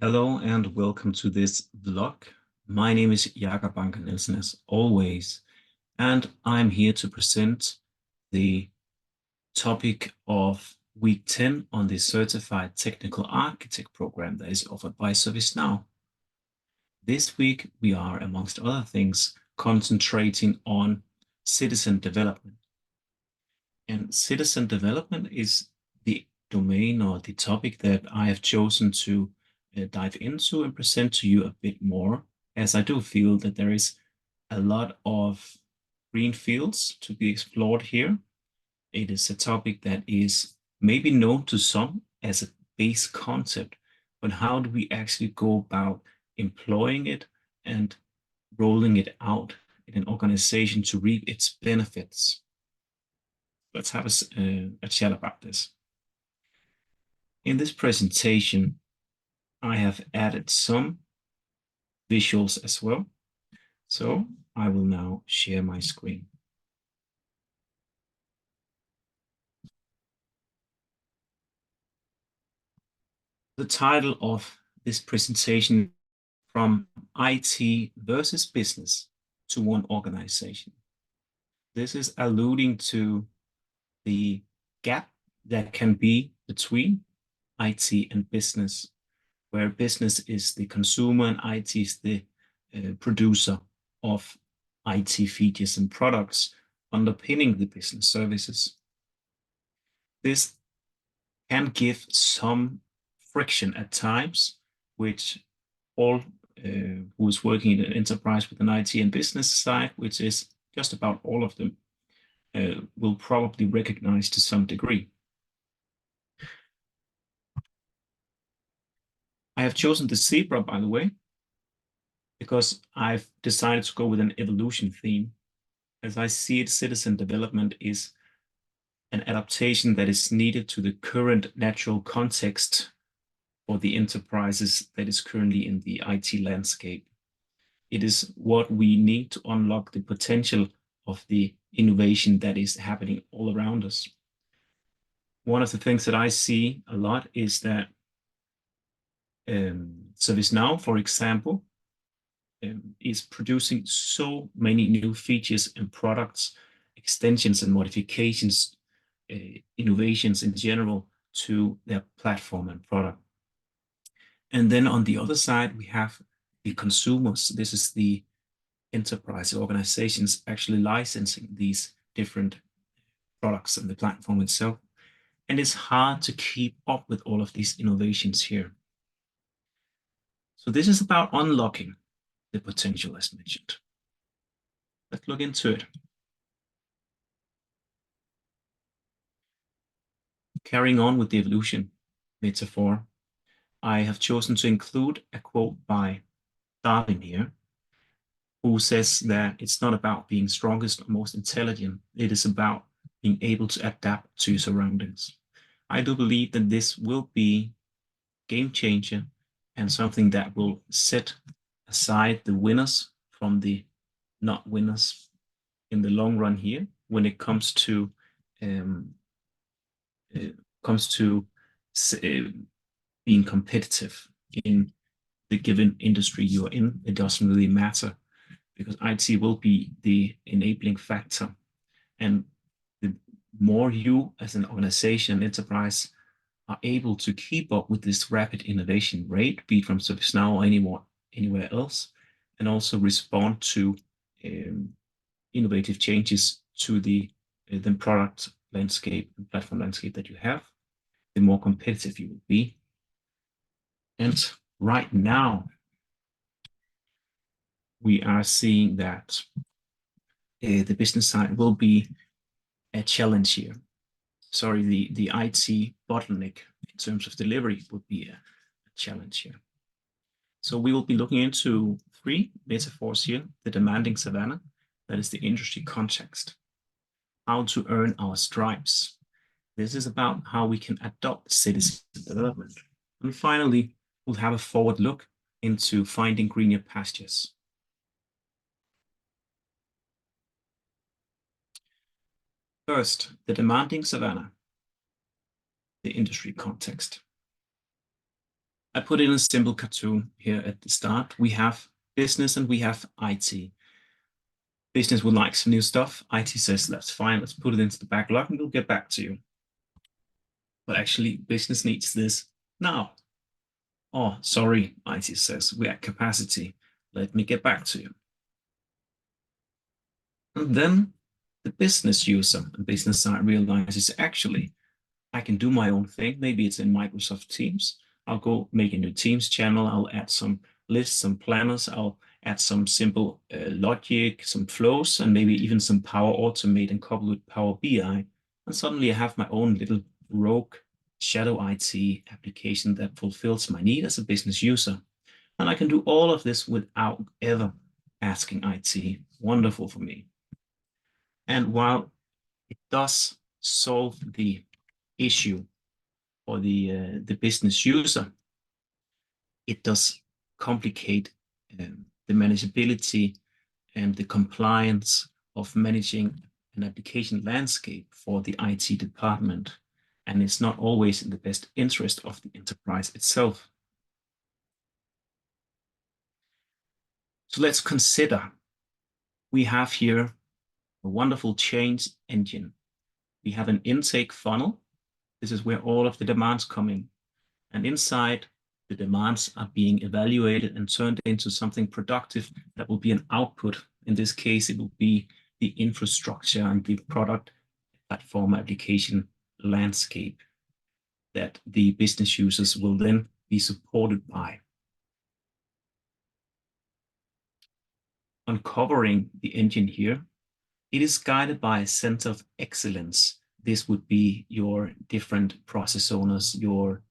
Hello and welcome to this vlog. My name is Jakob Banker Nielsen as always, and I'm here to present the topic of week 10 on the Certified Technical Architect program that is offered by ServiceNow. This week, we are, amongst other things, concentrating on citizen development. And citizen development is the domain or the topic that I have chosen to dive into and present to you a bit more, as I do feel that there is a lot of green fields to be explored here. It is a topic that is maybe known to some as a base concept, but how do we actually go about employing it and rolling it out in an organization to reap its benefits? Let's have a chat about this. In this presentation, I have added some visuals as well. So I will now share my screen. The title of this presentation, From IT versus Business to One Organization. This is alluding to the gap that can be between IT and business, where business is the consumer and IT is the producer of IT features and products underpinning the business services. This can give some friction at times, which all who is working in an enterprise with an IT and business side, which is just about all of them, will probably recognize to some degree. I have chosen the zebra, by the way, because I've decided to go with an evolution theme. As I see it, citizen development is an adaptation that is needed to the current natural context for the enterprises that is currently in the IT landscape. It is what we need to unlock the potential of the innovation that is happening all around us. One of the things that I see a lot is that ServiceNow, for example, is producing so many new features and products, extensions and modifications, innovations in general to their platform and product. And then on the other side, we have the consumers. This is the enterprise organizations actually licensing these different products and the platform itself. And it's hard to keep up with all of these innovations here. So this is about unlocking the potential as mentioned. Let's look into it. Carrying on with the evolution metaphor, I have chosen to include a quote by Darwin here, who says that it's not about being strongest or most intelligent. It is about being able to adapt to your surroundings. I do believe that this will be a game changer and something that will set aside the winners from the not winners in the long run here when it comes to being competitive in the given industry you're in. It doesn't really matter because IT will be the enabling factor. And the more you as an organization, enterprise, are able to keep up with this rapid innovation rate, be it from ServiceNow or anywhere else, and also respond to innovative changes to the product landscape and platform landscape that you have, the more competitive you will be. And right now, we are seeing that the business side will be a challenge here. Sorry, the IT bottleneck in terms of delivery would be a challenge here. So we will be looking into three metaphors here: the demanding savanna, that is the industry context; how to earn our stripes. This is about how we can adopt citizen development. And finally, we'll have a forward look into finding greener pastures. First, the demanding savanna, the industry context. I put in a simple cartoon here at the start. We have business and we have IT. Business would like some new stuff. IT says, that's fine, let's put it into the backlog and we'll get back to you. But actually, business needs this now. Oh, sorry, IT says, we're at capacity. Let me get back to you. And then the business user and business side realizes, actually, I can do my own thing. Maybe it's in Microsoft Teams. I'll go make a new Teams channel. I'll add some lists, some planners. I'll add some simple logic, some flows, and maybe even some Power Automate and couple with Power BI. And suddenly I have my own little rogue shadow IT application that fulfills my need as a business user. And I can do all of this without ever asking IT. Wonderful for me. And while it does solve the issue for the business user, it does complicate the manageability and the compliance of managing an application landscape for the IT department. And it's not always in the best interest of the enterprise itself. So let's consider, we have here a wonderful change engine. We have an intake funnel. This is where all of the demands come in. And inside, the demands are being evaluated and turned into something productive that will be an output. In this case, it will be the infrastructure and the product platform application landscape that the business users will then be supported by. Uncovering the engine here, it is guided by a center of excellence. This would be your different process owners, your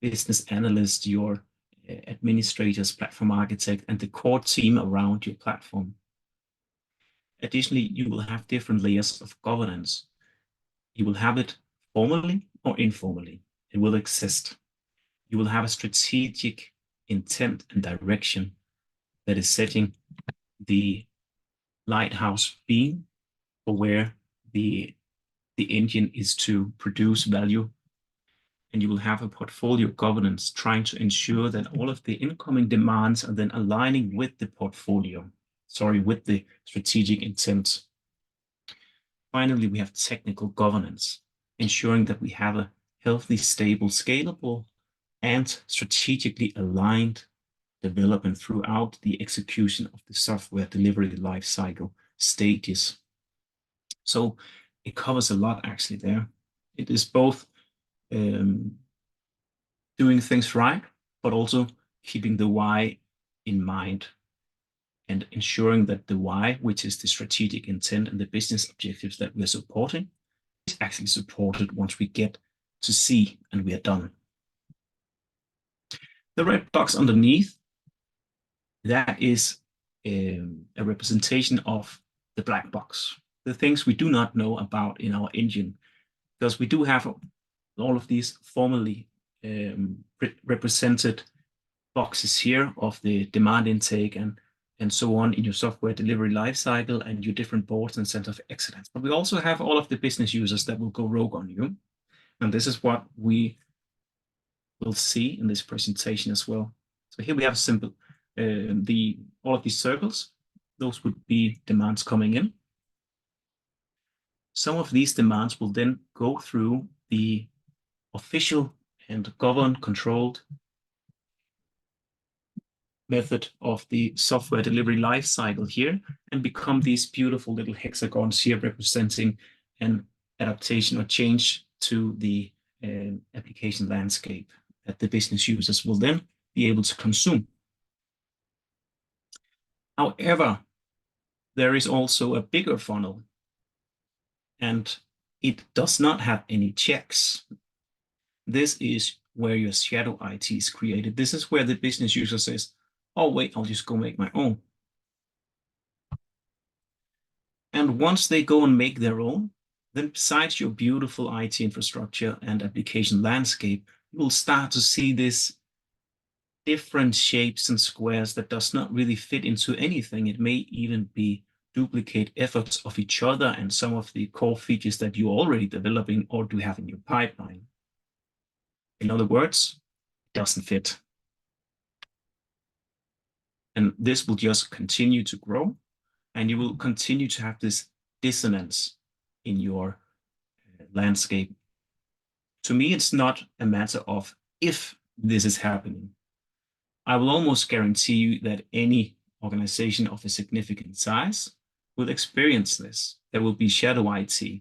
business analyst, your administrators, platform architect, and the core team around your platform. Additionally, you will have different layers of governance. You will have it formally or informally. It will exist. You will have a strategic intent and direction that is setting the lighthouse beam for where the engine is to produce value. And you will have a portfolio governance trying to ensure that all of the incoming demands are then aligning with the portfolio, with the strategic intent. Finally, we have technical governance, ensuring that we have a healthy, stable, scalable, and strategically aligned development throughout the execution of the software delivery lifecycle stages. So it covers a lot actually there. It is both doing things right, but also keeping the why in mind and ensuring that the why, which is the strategic intent and the business objectives that we're supporting, is actually supported once we get to C and we are done. The red box underneath, that is a representation of the black box, the things we do not know about in our engine, because we do have all of these formally represented boxes here of the demand intake and so on in your software delivery lifecycle and your different boards and center of excellence. But we also have all of the business users that will go rogue on you. And this is what we will see in this presentation as well. So here we have a simple, all of these circles, those would be demands coming in. Some of these demands will then go through the official and governed, controlled method of the software delivery lifecycle here and become these beautiful little hexagons here representing an adaptation or change to the application landscape that the business users will then be able to consume. However, there is also a bigger funnel, and it does not have any checks. This is where your shadow IT is created. This is where the business user says, oh, wait, I'll just go make my own. And once they go and make their own, then besides your beautiful IT infrastructure and application landscape, you will start to see this different shapes and squares that does not really fit into anything. It may even be duplicate efforts of each other and some of the core features that you're already developing or do have in your pipeline. In other words, it doesn't fit. And this will just continue to grow, and you will continue to have this dissonance in your landscape. To me, it's not a matter of if this is happening. I will almost guarantee you that any organization of a significant size will experience this. There will be shadow IT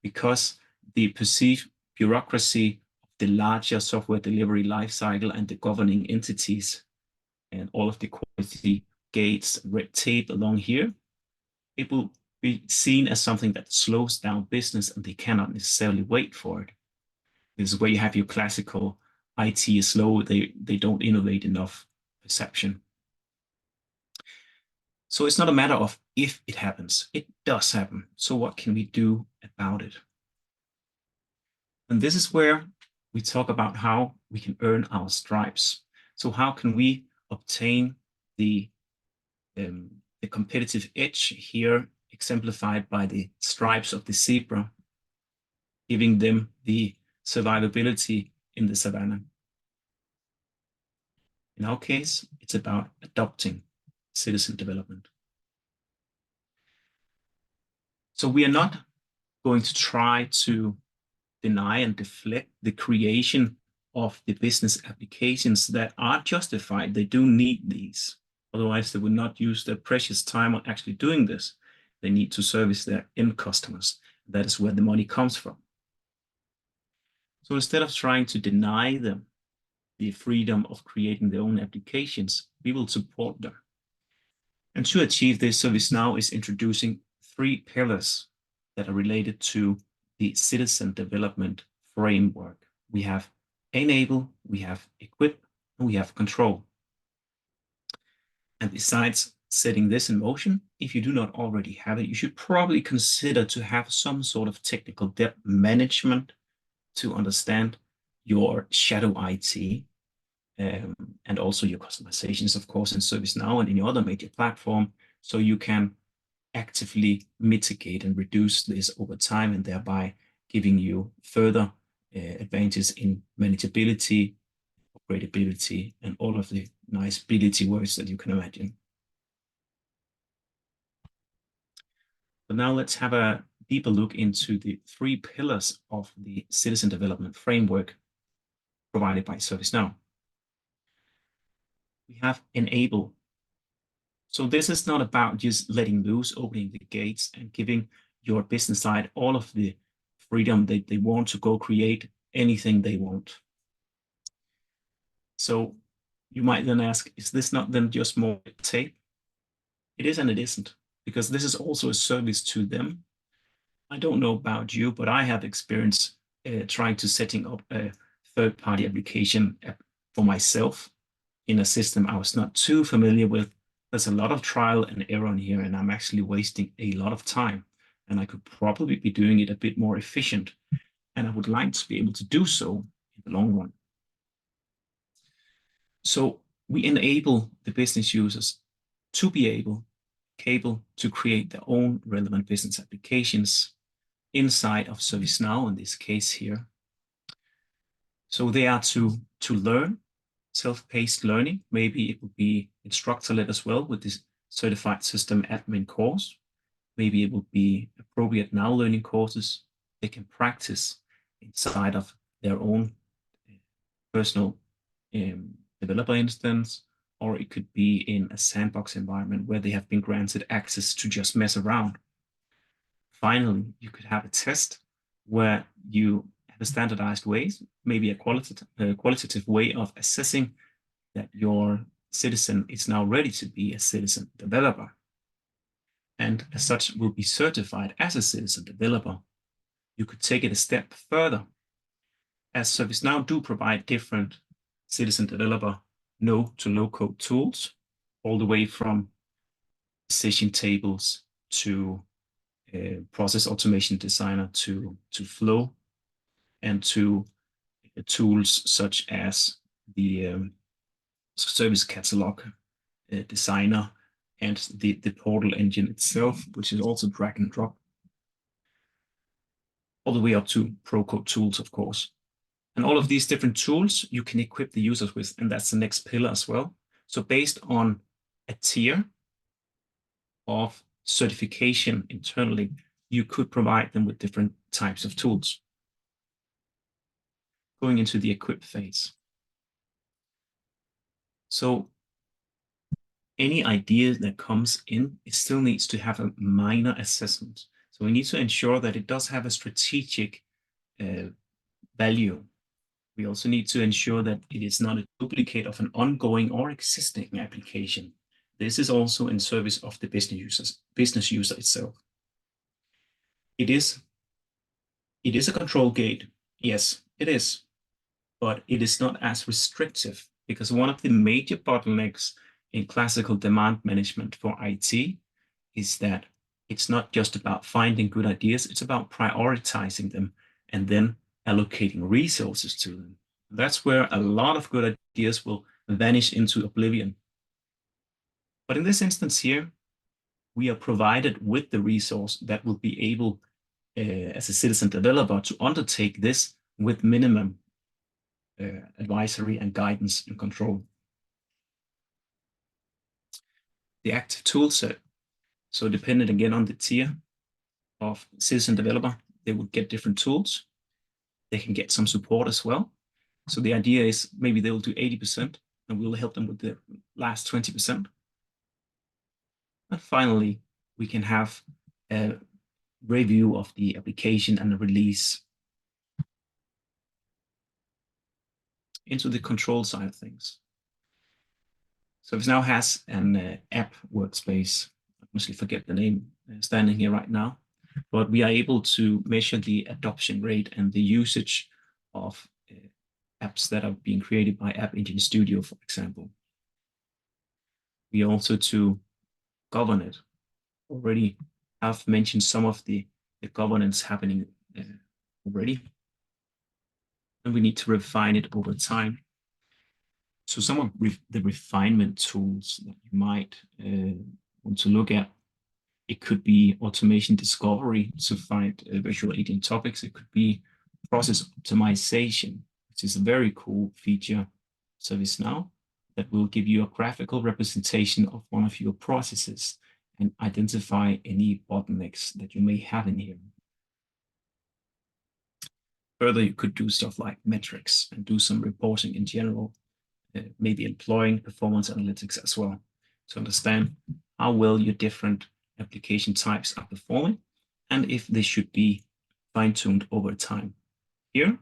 because the perceived bureaucracy of the larger software delivery lifecycle and the governing entities and all of the quality gates, red tape along here, it will be seen as something that slows down business and they cannot necessarily wait for it. This is where you have your classical IT is slow, they don't innovate enough perception. So it's not a matter of if it happens, it does happen. So what can we do about it? And this is where we talk about how we can earn our stripes. So how can we obtain the competitive edge here, exemplified by the stripes of the zebra, giving them the survivability in the savannah. In our case, it's about adopting citizen development. So we are not going to try to deny and deflect the creation of the business applications that are justified. They do need these. Otherwise, they would not use their precious time on actually doing this. They need to service their end customers. That is where the money comes from. So instead of trying to deny them the freedom of creating their own applications, we will support them. And to achieve this, ServiceNow is introducing 3 pillars that are related to the citizen development framework. We have enable, we have equip, and we have control. And besides setting this in motion, if you do not already have it, you should probably consider to have some sort of technical debt management to understand your shadow IT and also your customizations, of course, in ServiceNow and in your other major platform, so you can actively mitigate and reduce this over time and thereby giving you further advantages in manageability, upgradability, and all of the nice ability words that you can imagine. But now let's have a deeper look into the 3 pillars of the citizen development framework provided by ServiceNow. We have enable. So this is not about just letting loose, opening the gates and giving your business side all of the freedom they want to go create anything they want. So you might then ask, is this not then just more tape? It is and it isn't, because this is also a service to them. I don't know about you, but I have experience trying to setting up a third-party application for myself in a system I was not too familiar with. There's a lot of trial and error in here, and I'm actually wasting a lot of time. And I could probably be doing it a bit more efficient. And I would like to be able to do so in the long run. So we enable the business users to be able to create their own relevant business applications inside of ServiceNow, in this case here. So they are to learn, self-paced learning. Maybe it would be instructor-led as well with this certified system admin course. Maybe it would be appropriate now learning courses they can practice inside of their own personal developer instance, or it could be in a sandbox environment where they have been granted access to just mess around. Finally, you could have a test where you have a standardized way, maybe a qualitative way of assessing that your citizen is now ready to be a citizen developer. And as such will be certified as a citizen developer. You could take it a step further, as ServiceNow do provide different citizen developer no to low code tools, all the way from decision tables to process automation designer to flow, and to tools such as the service catalog designer and the portal engine itself, which is also drag and drop, all the way up to pro code tools, of course. And all of these different tools you can equip the users with, and that's the next pillar as well. So based on a tier of certification internally, you could provide them with different types of tools. Going into the equip phase. So any idea that comes in, it still needs to have a minor assessment. So we need to ensure that it does have a strategic value. We also need to ensure that it is not a duplicate of an ongoing or existing application. This is also in service of the business user itself. It is a control gate. Yes, it is, but it is not as restrictive, because one of the major bottlenecks in classical demand management for IT is that it's not just about finding good ideas, it's about prioritizing them and then allocating resources to them. That's where a lot of good ideas will vanish into oblivion. But in this instance here, we are provided with the resource that will be able, as a citizen developer, to undertake this with minimum advisory and guidance and control. The active tool set. So dependent again on the tier of citizen developer, they would get different tools. They can get some support as well. So the idea is maybe they will do 80% and we'll help them with the last 20%. And finally, we can have a review of the application and the release. Into the control side of things. ServiceNow has an app workspace. I honestly forget the name standing here right now, but we are able to measure the adoption rate and the usage of apps that are being created by App Engine Studio, for example. We also to govern it. Already have mentioned some of the governance happening already, and we need to refine it over time. So some of the refinement tools that you might want to look at, it could be automation discovery to find virtual agent topics. It could be process optimization, which is a very cool feature ServiceNow that will give you a graphical representation of one of your processes and identify any bottlenecks that you may have in here. Further, you could do stuff like metrics and do some reporting in general, maybe employing performance analytics as well, to understand how well your different application types are performing and if they should be fine-tuned over time. Here,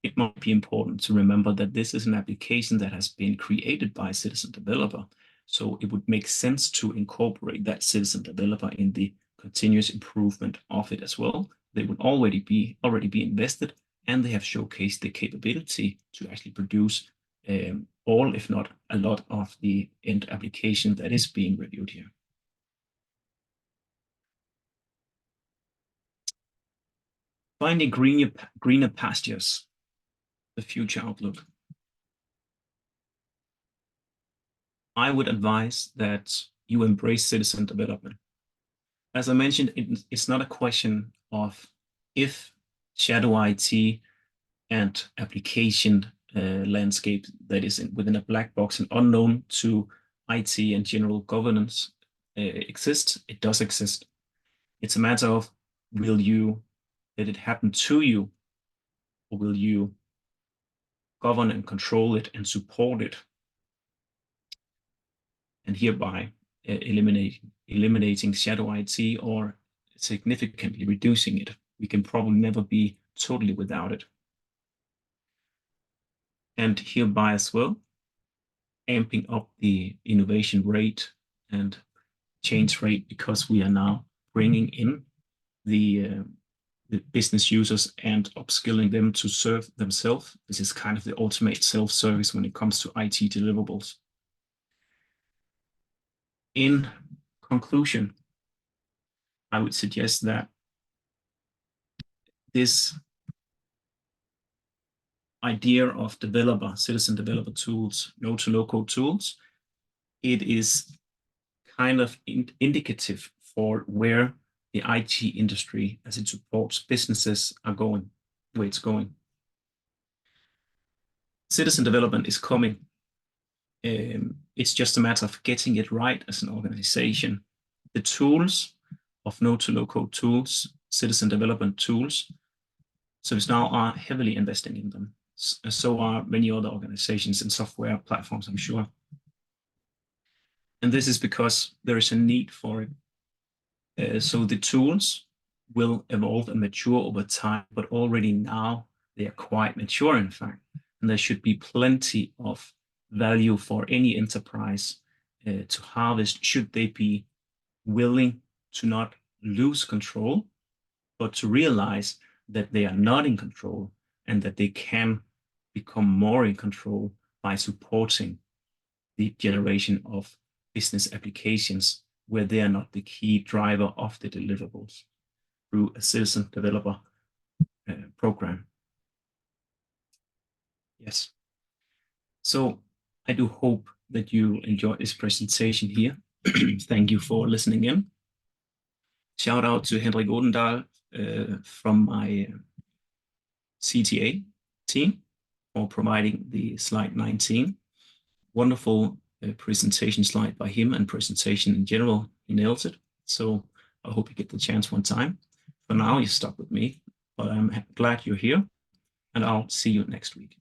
it might be important to remember that this is an application that has been created by a citizen developer. So it would make sense to incorporate that citizen developer in the continuous improvement of it as well. They would already be invested, and they have showcased the capability to actually produce all, if not a lot, of the end application that is being reviewed here. Finding greener pastures, the future outlook. I would advise that you embrace citizen development. As I mentioned, it's not a question of if shadow IT and application landscape that is within a black box and unknown to IT and general governance exists. It does exist. It's a matter of, will you let it happen to you, or will you govern and control it and support it, and hereby eliminating shadow IT or significantly reducing it. We can probably never be totally without it. And hereby as well, amping up the innovation rate and change rate, because we are now bringing in the business users and upskilling them to serve themselves. This is kind of the ultimate self-service when it comes to IT deliverables. In conclusion, I would suggest that this idea of citizen developer tools, no-to-low-code tools, it is kind of indicative for where the IT industry, as it supports businesses, are going, where it's going. Citizen development is coming It's just a matter of getting it right as an organization. The tools of no-to-low-code tools, citizen development tools, ServiceNow are heavily investing in them. So are many other organizations and software platforms, I'm sure. And this is because there is a need for it. So the tools will evolve and mature over time, but already now they are quite mature, in fact. And there should be plenty of value for any enterprise to harvest, should they be willing to not lose control, but to realize that they are not in control and that they can become more in control by supporting the generation of business applications where they are not the key driver of the deliverables through a citizen developer program. Yes. So I do hope that you enjoyed this presentation here. Thank you for listening in. Shout out to Henrik Odendahl from my CTA team for providing the slide 19. Wonderful presentation slide by him and presentation in general. He nails it. So I hope you get the chance one time. For now, you're stuck with me, but I'm glad you're here, and I'll see you next week.